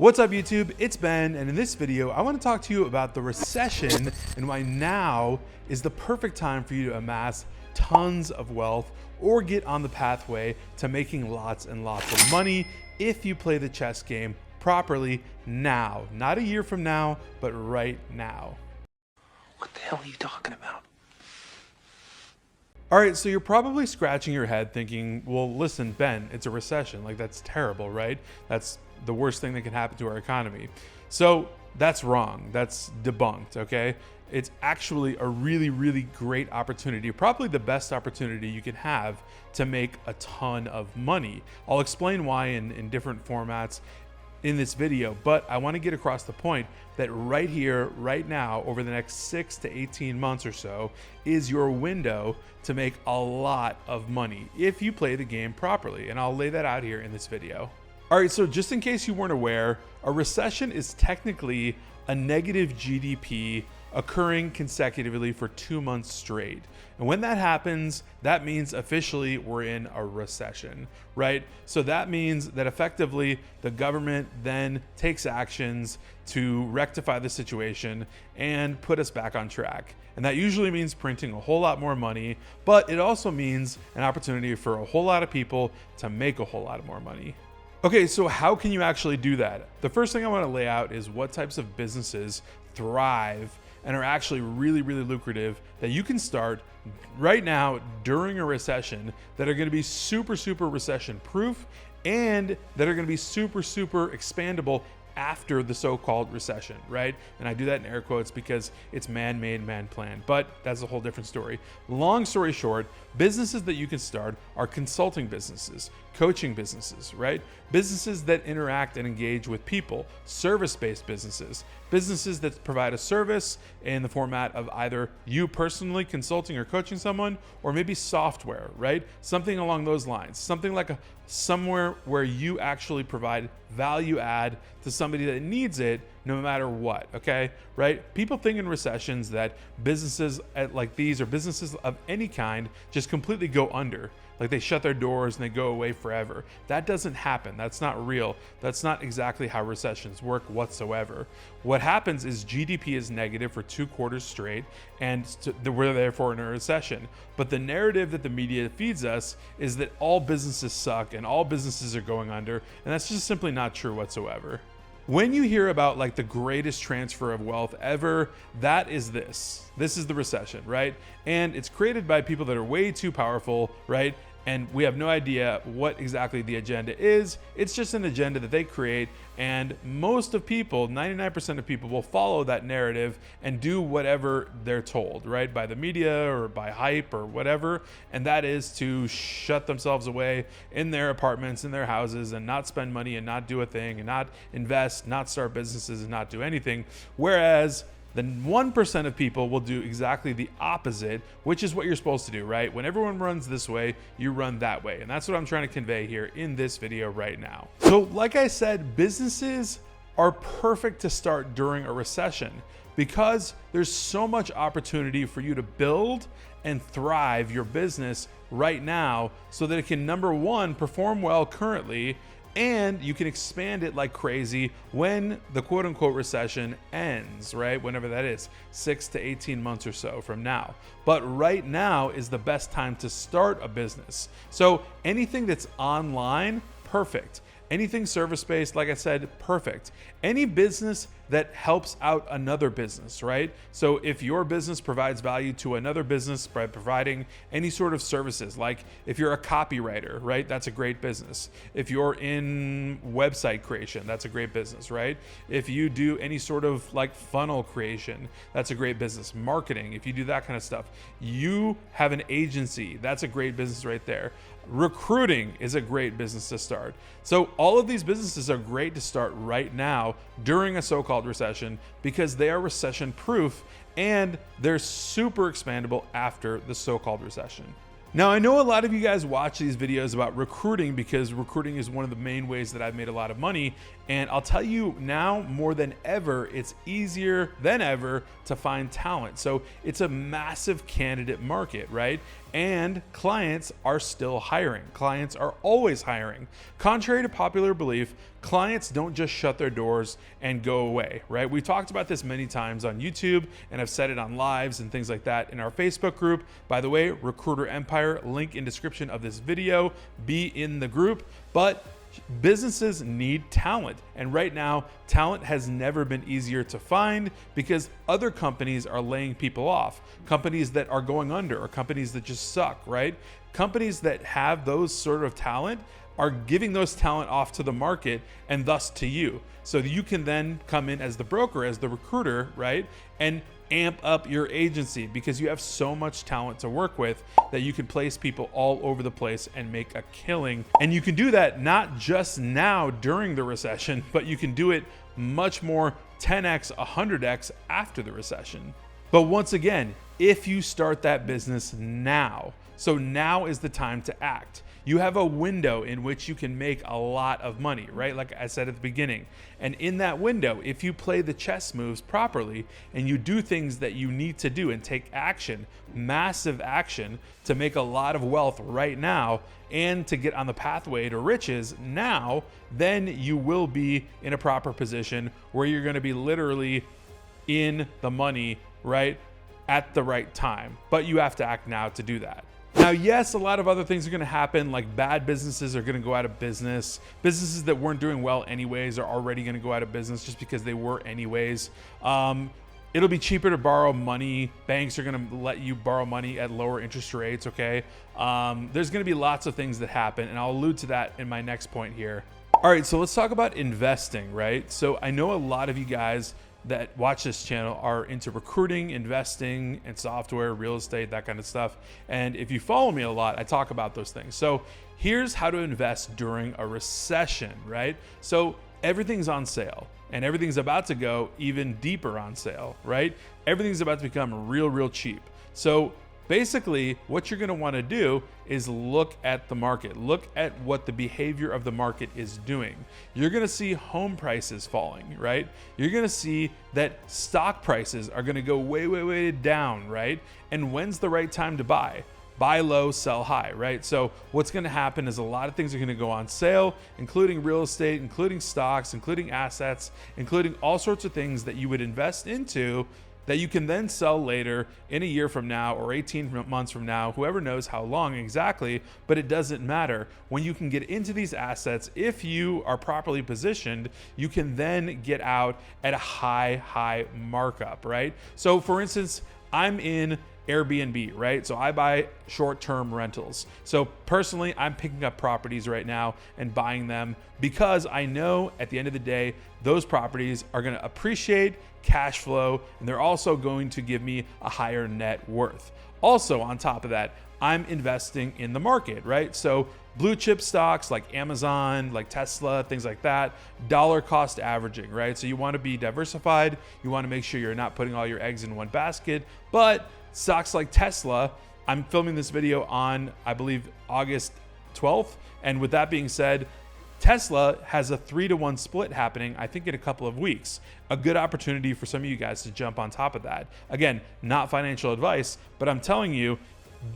What's up YouTube? It's Ben, and in this video, I want to talk to you about the recession and why now is the perfect time for you to amass tons of wealth or get on the pathway to making lots and lots of money if you play the chess game properly now. Not a year from now, but right now. What the hell are you talking about? All right, so you're probably scratching your head thinking, well, listen, Ben, it's a recession. Like, that's terrible, right? That's the worst thing that can happen to our economy. So that's wrong. That's debunked, okay? It's actually a really, really great opportunity, probably the best opportunity you can have to make a ton of money. I'll explain why in different formats in this video, but I want to get across the point that right here, right now, over the next 6 to 18 months or so, is your window to make a lot of money if you play the game properly. And I'll lay that out here in this video. All right, so just in case you weren't aware, a recession is technically a negative GDP occurring consecutively for 2 months straight. And when that happens, that means officially we're in a recession, right? So that means that effectively the government then takes actions to rectify the situation and put us back on track. And that usually means printing a whole lot more money, but it also means an opportunity for a whole lot of people to make a whole lot more money. Okay, so how can you actually do that? The first thing I want to lay out is what types of businesses thrive and are actually really, really lucrative that you can start right now during a recession that are going to be super, super recession proof and that are going to be super, super expandable after the so-called recession, right? And I do that in air quotes because it's man-made, man-planned, but that's a whole different story. Long story short, businesses that you can start are consulting businesses, coaching businesses, right? Businesses that interact and engage with people, service-based businesses, businesses that provide a service in the format of either you personally consulting or coaching someone, or maybe software, right? Something along those lines, something like somewhere where you actually provide value add to somebody that needs it no matter what, okay? Right? People think in recessions that businesses like these or businesses of any kind just completely go under. Like they shut their doors and they go away forever. That doesn't happen. That's not real. That's not exactly how recessions work whatsoever. What happens is GDP is negative for 2 quarters straight and we're therefore in a recession. But the narrative that the media feeds us is that all businesses suck and all businesses are going under, and that's just simply not true whatsoever. When you hear about like the greatest transfer of wealth ever, that is this. This is the recession, right? And it's created by people that are way too powerful, right? And we have no idea what exactly the agenda is. It's just an agenda that they create. And most of people, 99% of people will follow that narrative and do whatever they're told, right? By the media or by hype or whatever. And that is to shut themselves away in their apartments, in their houses, and not spend money and not do a thing and not invest, not start businesses and not do anything. Whereas the 1% of people will do exactly the opposite, which is what you're supposed to do, right? When everyone runs this way, you run that way. And that's what I'm trying to convey here in this video right now. So like I said, businesses are perfect to start during a recession because there's so much opportunity for you to build and thrive your business right now so that it can, number one, perform well currently, and you can expand it like crazy when the quote unquote recession ends, right? Whenever that is, 6 to 18 months or so from now. But right now is the best time to start a business. So anything that's online, perfect. Anything service-based, like I said, perfect. Any business that helps out another business, right? So if your business provides value to another business by providing any sort of services, like if you're a copywriter, right? That's a great business. If you're in website creation, that's a great business, right? If you do any sort of like funnel creation, that's a great business. Marketing, if you do that kind of stuff, you have an agency, that's a great business right there. Recruiting is a great business to start. So all of these businesses are great to start right now during a so-called recession because they are recession proof and they're super expandable after the so-called recession. Now, I know a lot of you guys watch these videos about recruiting because recruiting is one of the main ways that I've made a lot of money. And I'll tell you now more than ever, it's easier than ever to find talent. So it's a massive candidate market, right? And clients are still hiring. Clients are always hiring. Contrary to popular belief, clients don't just shut their doors and go away, right? We've talked about this many times on YouTube, and I've said it on lives and things like that in our Facebook group. By the way, Recruiter Empire, link in description of this video, be in the group. But businesses need talent, and right now talent has never been easier to find because other companies are laying people off, companies that are going under, or companies that just suck, right? Companies that have those sort of talent are giving those talent off to the market and thus to you, so that you can then come in as the broker, as the recruiter, right, and amp up your agency because you have so much talent to work with that you can place people all over the place and make a killing. And you can do that not just now during the recession, but you can do it much more 10x, 100x after the recession. But once again, if you start that business now, so now is the time to act. You have a window in which you can make a lot of money, right? Like I said at the beginning. And in that window, if you play the chess moves properly and you do things that you need to do and take action, massive action to make a lot of wealth right now and to get on the pathway to riches now, then you will be in a proper position where you're going to be literally in the money, right, at the right time. But you have to act now to do that. Now, yes, a lot of other things are going to happen, like bad businesses are going to go out of business. Businesses that weren't doing well anyways are already going to go out of business just because they were anyways. It'll be cheaper to borrow money. Banks are going to let you borrow money at lower interest rates, okay? There's going to be lots of things that happen, and I'll allude to that in my next point here. All right, so let's talk about investing, right? So I know a lot of you guys that watch this channel are into recruiting, investing, and software, real estate, that kind of stuff. And if you follow me a lot, I talk about those things. So here's how to invest during a recession, right? So everything's on sale and everything's about to go even deeper on sale, right? Everything's about to become real cheap. So basically, what you're going to want to do is look at the market. Look at what the behavior of the market is doing. You're going to see home prices falling, right? You're going to see that stock prices are going to go way down, right? And when's the right time to buy? Buy low, sell high, right? So what's going to happen is a lot of things are going to go on sale, including real estate, including stocks, including assets, including all sorts of things that you would invest into that you can then sell later in a year from now or 18 months from now, whoever knows how long exactly, but it doesn't matter. When you can get into these assets, if you are properly positioned, you can then get out at a high markup, right? So for instance, I'm in Airbnb, right? So I buy short-term rentals. So personally, I'm picking up properties right now and buying them because I know at the end of the day, those properties are going to appreciate, cash flow, and they're also going to give me a higher net worth. Also, on top of that, I'm investing in the market, right? So blue chip stocks like Amazon, like Tesla, things like that, dollar cost averaging, right? So you want to be diversified. You want to make sure you're not putting all your eggs in one basket. But stocks like Tesla, I'm filming this video on, I believe, August 12th. And with that being said, Tesla has a 3-to-1 split happening, I think, in a couple of weeks. A good opportunity for some of you guys to jump on top of that. Again, not financial advice, but I'm telling you,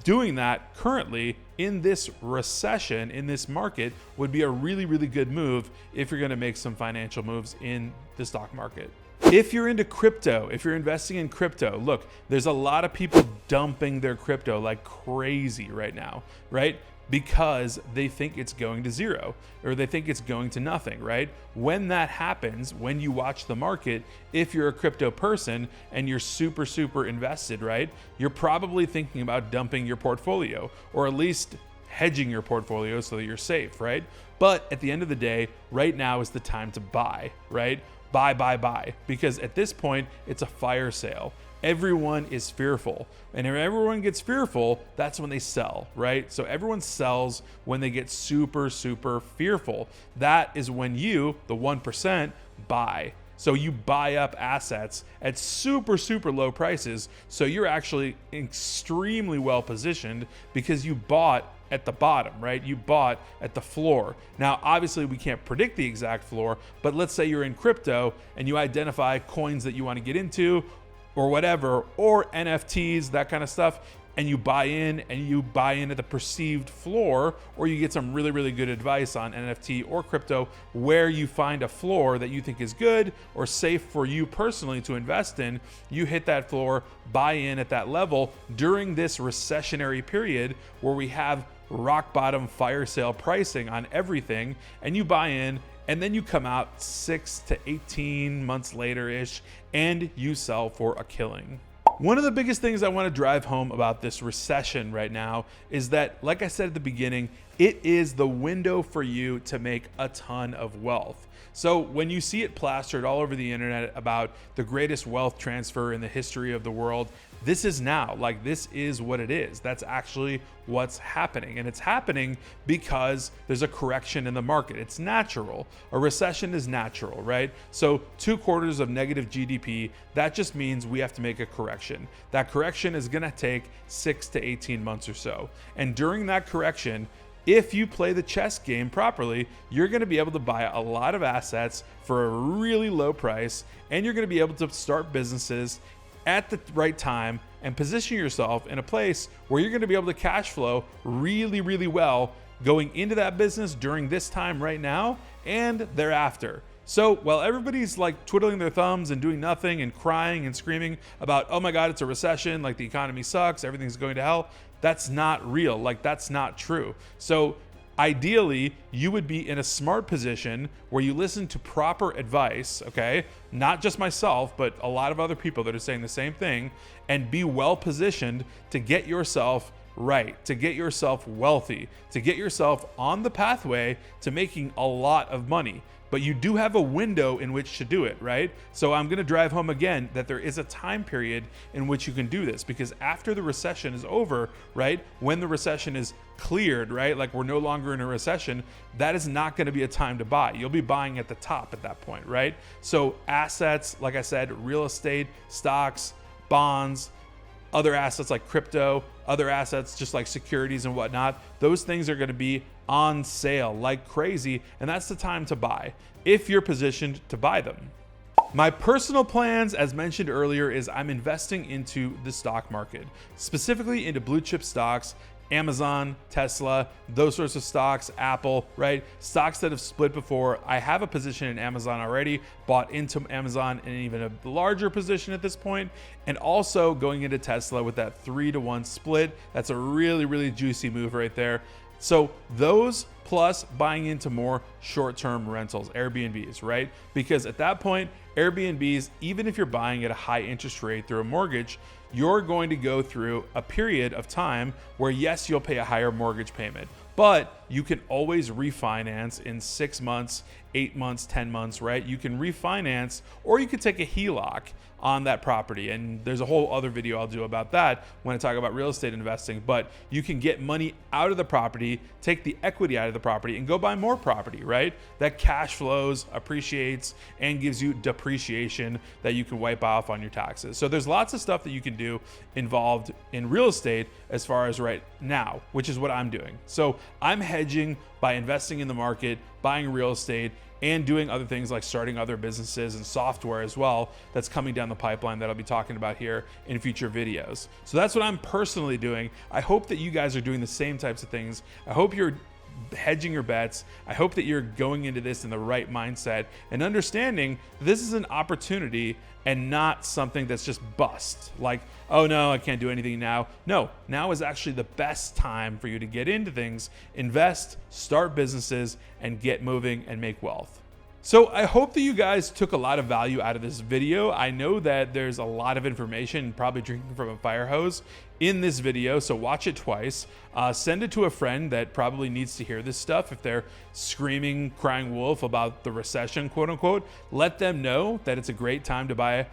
doing that currently in this recession, in this market, would be a really good move if you're going to make some financial moves in the stock market. If you're into crypto, if you're investing in crypto, look, there's a lot of people dumping their crypto like crazy right now, right? Because they think it's going to zero or they think it's going to nothing, right? When that happens, when you watch the market, if you're a crypto person and you're super invested, right? You're probably thinking about dumping your portfolio or at least hedging your portfolio so that you're safe, right? But at the end of the day, right now is the time to buy, right? Buy. Because at this point, it's a fire sale. Everyone is fearful. And if everyone gets fearful, that's when they sell, right? So everyone sells when they get super fearful. That is when you, the 1%, buy. So you buy up assets at super low prices. So you're actually extremely well positioned because you bought at the bottom, right? You bought at the floor. Now, obviously we can't predict the exact floor, but let's say you're in crypto and you identify coins that you want to get into or whatever, or NFTs, that kind of stuff, and you buy in at the perceived floor, or you get some really, really good advice on NFT or crypto where you find a floor that you think is good or safe for you personally to invest in. You hit that floor, buy in at that level during this recessionary period where we have rock bottom fire sale pricing on everything, and you buy in, and then you come out 6 to 18 months later-ish and you sell for a killing. One of the biggest things I want to drive home about this recession right now is that, like I said at the beginning, it is the window for you to make a ton of wealth. So when you see it plastered all over the internet about the greatest wealth transfer in the history of the world, this is now, like, this is what it is. That's actually what's happening. And it's happening because there's a correction in the market. It's natural. A recession is natural, right? So 2 quarters of negative GDP, that just means we have to make a correction. That correction is going to take 6 to 18 months or so. And during that correction, if you play the chess game properly, you're going to be able to buy a lot of assets for a really low price, and you're going to be able to start businesses at the right time and position yourself in a place where you're going to be able to cash flow really, really well going into that business during this time right now and thereafter. So while everybody's like twiddling their thumbs and doing nothing and crying and screaming about, oh my God, it's a recession, like the economy sucks, everything's going to hell, that's not real. Like, that's not true. So ideally, you would be in a smart position where you listen to proper advice, okay? Not just myself, but a lot of other people that are saying the same thing, and be well positioned to get yourself right, to get yourself wealthy, to get yourself on the pathway to making a lot of money. But you do have a window in which to do it, right? So I'm going to drive home again that there is a time period in which you can do this, because after the recession is over, right? When the recession is cleared, right? Like, we're no longer in a recession, that is not going to be a time to buy. You'll be buying at the top at that point, right? So assets, like I said, real estate, stocks, bonds, other assets like crypto, other assets just like securities and whatnot, those things are going to be on sale like crazy, and that's the time to buy if you're positioned to buy them. My personal plans, as mentioned earlier, is I'm investing into the stock market, specifically into blue chip stocks, Amazon, Tesla, those sorts of stocks, Apple, right? Stocks that have split before. I have a position in Amazon already, bought into Amazon in even a larger position at this point, and also going into Tesla with that 3-to-1 split. That's a really, really juicy move right there. So those plus buying into more short-term rentals, Airbnbs, right? Because at that point, Airbnbs, even if you're buying at a high interest rate through a mortgage, you're going to go through a period of time where, yes, you'll pay a higher mortgage payment, but you can always refinance in 6 months, 8 months, 10 months, right? You can refinance, or you could take a HELOC on that property. And there's a whole other video I'll do about that when I talk about real estate investing, but you can get money out of the property, take the equity out of the property, and go buy more property, right? That cash flows, appreciates, and gives you depreciation that you can wipe off on your taxes. So there's lots of stuff that you can do involved in real estate as far as right now, which is what I'm doing. So I'm hedging by investing in the market, buying real estate, and doing other things like starting other businesses and software as well that's coming down the pipeline that I'll be talking about here in future videos. So that's what I'm personally doing. I hope that you guys are doing the same types of things. I hope you're hedging your bets. I hope that you're going into this in the right mindset and understanding this is an opportunity and not something that's just bust. Like, oh no, I can't do anything now. No, now is actually the best time for you to get into things, invest, start businesses, and get moving and make wealth. So I hope that you guys took a lot of value out of this video. I know that there's a lot of information, probably drinking from a fire hose in this video, so watch it twice. Send it to a friend that probably needs to hear this stuff. If they're screaming, crying wolf about the recession, quote unquote, let them know that it's a great time to buy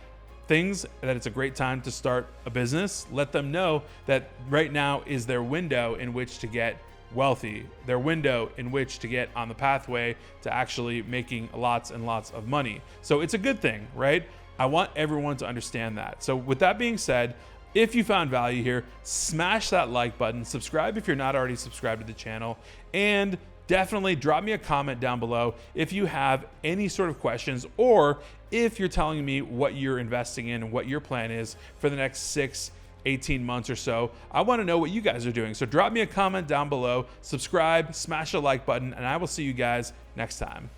things, that it's a great time to start a business. Let them know that right now is their window in which to get wealthy, their window in which to get on the pathway to actually making lots and lots of money. So it's a good thing, right? I want everyone to understand that. So with that being said, If you found value here, smash that like button, subscribe if you're not already subscribed to the channel, and definitely drop me a comment down below if you have any sort of questions, or if you're telling me what you're investing in and what your plan is for the next 18 months or so. I want to know what you guys are doing. So drop me a comment down below, subscribe, smash the like button, and I will see you guys next time.